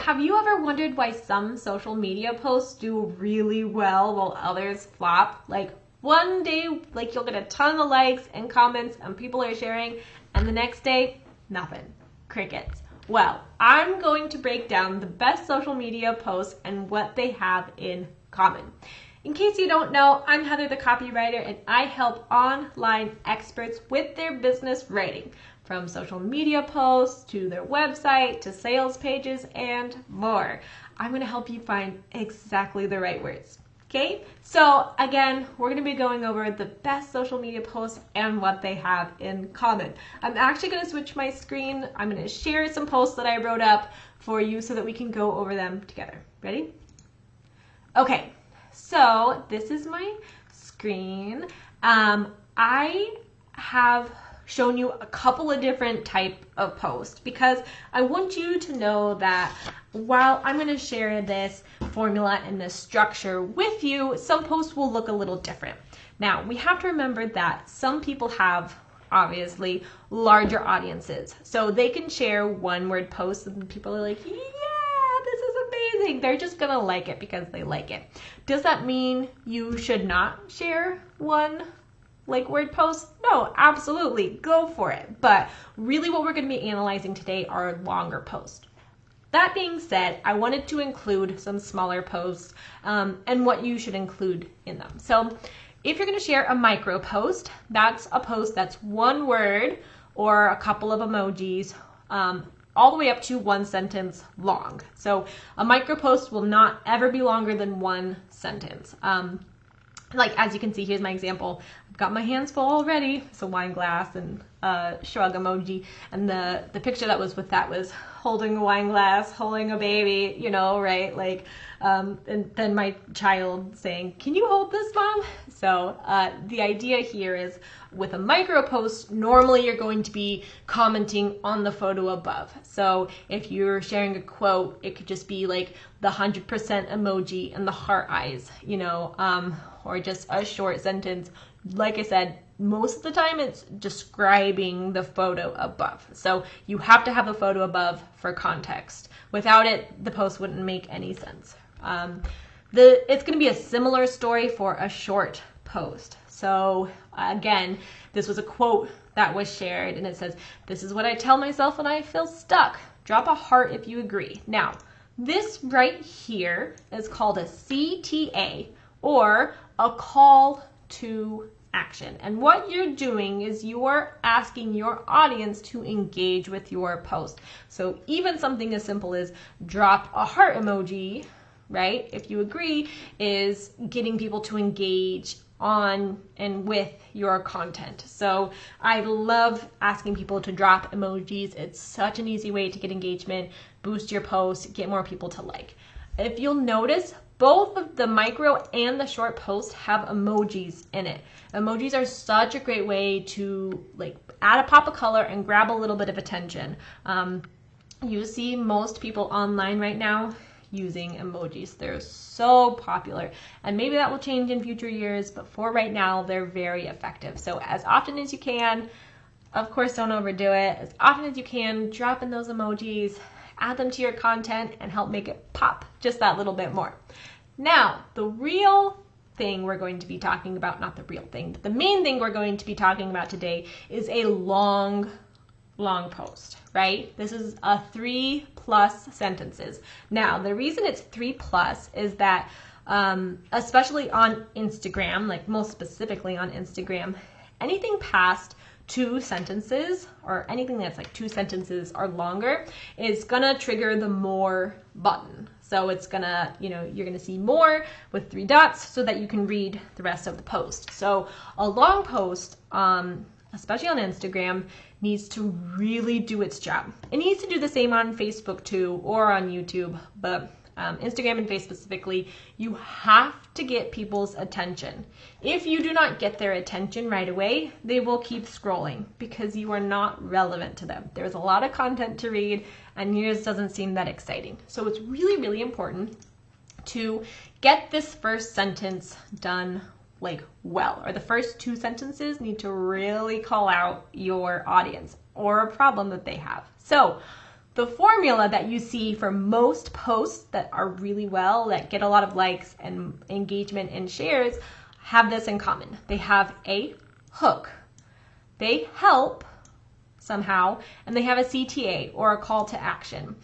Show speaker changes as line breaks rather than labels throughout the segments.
have you ever wondered why some social media posts do really well while others flop? Like one day, like you'll get a ton of likes and comments and people are sharing, and the next day, nothing. Crickets. Well, I'm going to break down the best social media posts and what they have in common. In case you don't know, I'm Heather the copywriter, and I help online experts with their business writing, from social media posts to their website to sales pages and more. I'm going to help you find exactly the right words. Okay, so again, we're going to be going over the best social media posts and what they have in common. I'm actually going to switch my screen. I'm going to share some posts that I wrote up for you so that we can go over them together. Ready? Okay, so this is my screen. I have shown you a couple of different type of posts because I want you to know that while I'm going to share this formula and this structure with you, some posts will look a little different. Now, we have to remember that some people have obviously larger audiences, so they can share one-word posts and people are like, yeah, this is amazing. They're just gonna like it because they like it. Does that mean you should not share one word post? No, absolutely, go for it. But really what we're going to be analyzing today are longer posts. That being said, I wanted to include some smaller posts and what you should include in them. So if you're going to share a micro post, that's a post that's one word or a couple of emojis, all the way up to one sentence long. So a micro post will not ever be longer than one sentence. Like as you can see, here's my example. I've got my hands full already. It's a wine glass and a shrug emoji. And the picture that was with that was holding a wine glass, holding a baby, you know, right? Like, and then my child saying, "Can you hold this, Mom?" So the idea here is with a micro post, normally you're going to be commenting on the photo above. So if you're sharing a quote, it could just be like the 100% emoji and the heart eyes, you know, or just a short sentence. Like I said, most of the time it's describing the photo above. So you have to have a photo above for context. Without it, the post wouldn't make any sense. It's going to be a similar story for a short post. So again, this was a quote that was shared and it says, "This is what I tell myself when I feel stuck. Drop a heart if you agree." Now, this right here is called a CTA, or a call to action. And what you're doing is you are asking your audience to engage with your post. So even something as simple as drop a heart emoji, right, if you agree, is getting people to engage on and with your content. So I love asking people to drop emojis. It's such an easy way to get engagement, boost your post, get more people to like. If you'll notice, both of the micro and the short post have emojis in it. Emojis are such a great way to like add a pop of color and grab a little bit of attention. You see most people online right now using emojis. They're so popular, and maybe that will change in future years, but for right now, they're very effective. So as often as you can, of course, don't overdo it. As often as you can, drop in those emojis, add them to your content, and help make it pop just that little bit more. Now, the real thing we're going to be talking about, not the real thing, but the main thing we're going to be talking about today is a long post, right? This is a 3+ sentences. Now, the reason it's 3+ is that, especially on Instagram, like most specifically on Instagram, anything past 2 sentences or anything that's like 2 sentences or longer is gonna trigger the more button. So it's gonna, you're gonna see more with 3 dots so that you can read the rest of the post. So a long post, especially on Instagram, needs to really do its job. It needs to do the same on Facebook too, or on YouTube, but Instagram and Facebook specifically, you have to get people's attention. If you do not get their attention right away, they will keep scrolling because you are not relevant to them. There's a lot of content to read and yours doesn't seem that exciting. So it's really, really important to get this first sentence done well, or the first 2 sentences need to really call out your audience or a problem that they have. So the formula that you see for most posts that are really well, that get a lot of likes and engagement and shares, have this in common. They have a hook. They help somehow, and they have a CTA, or a call to action.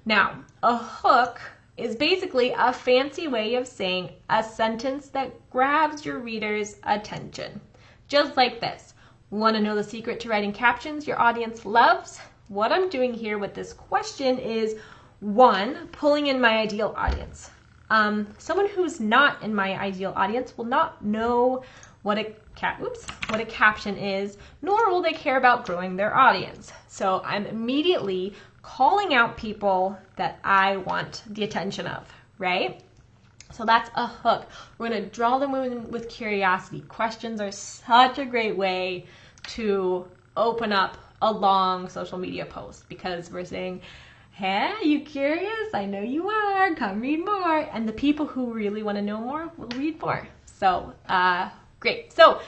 Now, a hook is basically a fancy way of saying a sentence that grabs your reader's attention. Just like this. Want to know the secret to writing captions your audience loves? What I'm doing here with this question is, 1, pulling in my ideal audience. Someone who's not in my ideal audience will not know what a caption is, nor will they care about growing their audience. So I'm immediately calling out people that I want the attention of, right? So that's a hook. We're going to draw them in with curiosity. Questions are such a great way to open up a long social media post, because we're saying, hey, you curious? I know you are. Come read more. And the people who really want to know more will read more. So, great. So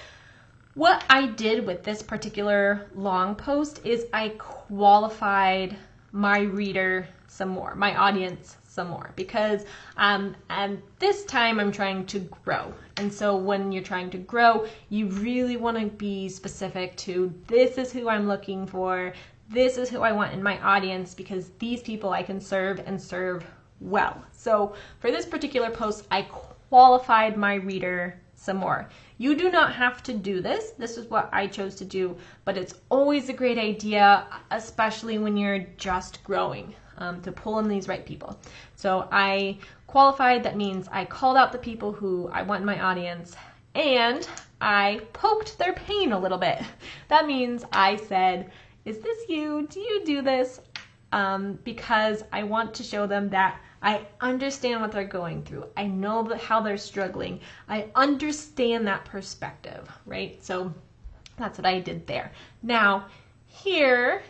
what I did with this particular long post is I qualified my reader some more, my audience some more, because and this time I'm trying to grow. And so when you're trying to grow, you really want to be specific to, this is who I'm looking for, this is who I want in my audience, because these people I can serve and serve well. So for this particular post, I qualified my reader some more. You do not have to do this. This is what I chose to do, but it's always a great idea, especially when you're just growing, to pull in these right people. So I qualified, that means I called out the people who I want in my audience, and I poked their pain a little bit. That means I said, is this you? Do you do this? Because I want to show them that I understand what they're going through. I know how they're struggling. I understand that perspective, right? So that's what I did there. Now, here,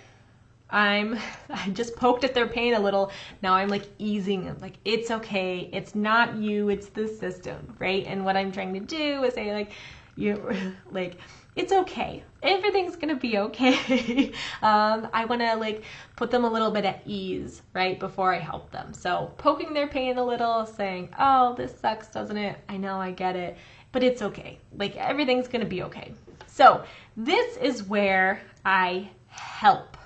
I just poked at their pain a little. Now I'm like easing them, like, it's okay. It's not you, it's the system, right? And what I'm trying to do is say, like, it's okay. Everything's gonna be okay. I wanna like put them a little bit at ease, right, before I help them. So poking their pain a little, saying, oh, this sucks, doesn't it? I know, I get it, but it's okay. Like, everything's gonna be okay. So this is where I help.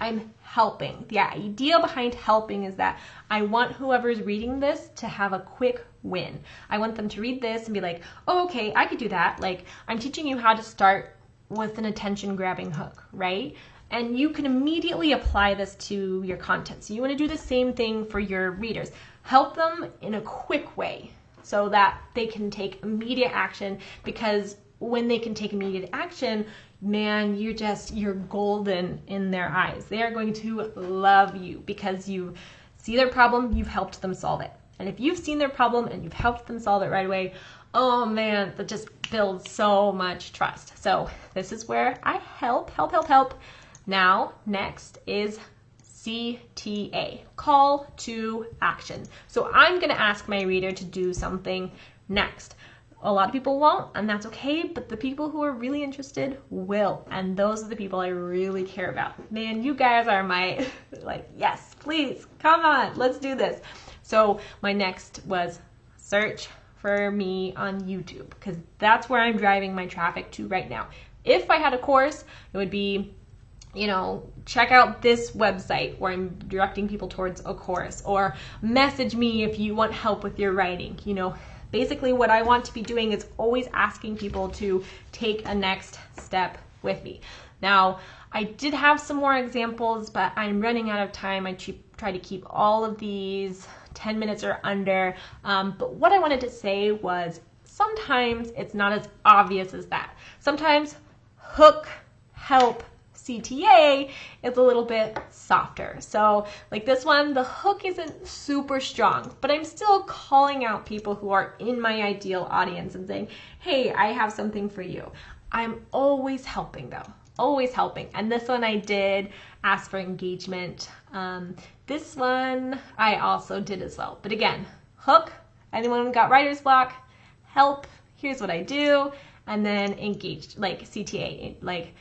I'm helping. The idea behind helping is that I want whoever's reading this to have a quick win. I want them to read this and be like, oh, okay, I could do that. Like, I'm teaching you how to start with an attention grabbing hook, right? And you can immediately apply this to your content. So you want to do the same thing for your readers. Help them in a quick way so that they can take immediate action, because when they can take immediate action, man, you're golden in their eyes. They are going to love you because you see their problem, you've helped them solve it. And if you've seen their problem and you've helped them solve it right away, oh man, that just builds so much trust. So this is where I help. Now, next is CTA, call to action. So I'm going to ask my reader to do something next. A lot of people won't, and that's okay, but the people who are really interested will, and those are the people I really care about. Man, you guys are my, like, yes, please, come on, let's do this. So my next was search for me on YouTube, because that's where I'm driving my traffic to right now. If I had a course, it would be, check out this website where I'm directing people towards a course, or message me if you want help with your writing, Basically, what I want to be doing is always asking people to take a next step with me. Now, I did have some more examples, but I'm running out of time. I try to keep all of these 10 minutes or under. But what I wanted to say was, sometimes it's not as obvious as that. Sometimes hook, help, CTA is a little bit softer. So like this one, the hook isn't super strong, but I'm still calling out people who are in my ideal audience and saying, hey, I have something for you. I'm always helping though, always helping. And this one I did ask for engagement. This one I also did as well. But again, hook, anyone got writer's block, help, here's what I do, and then engaged, like CTA, like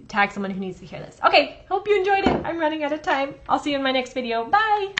tag someone who needs to hear this. Okay, hope you enjoyed it. I'm running out of time. I'll see you in my next video. Bye!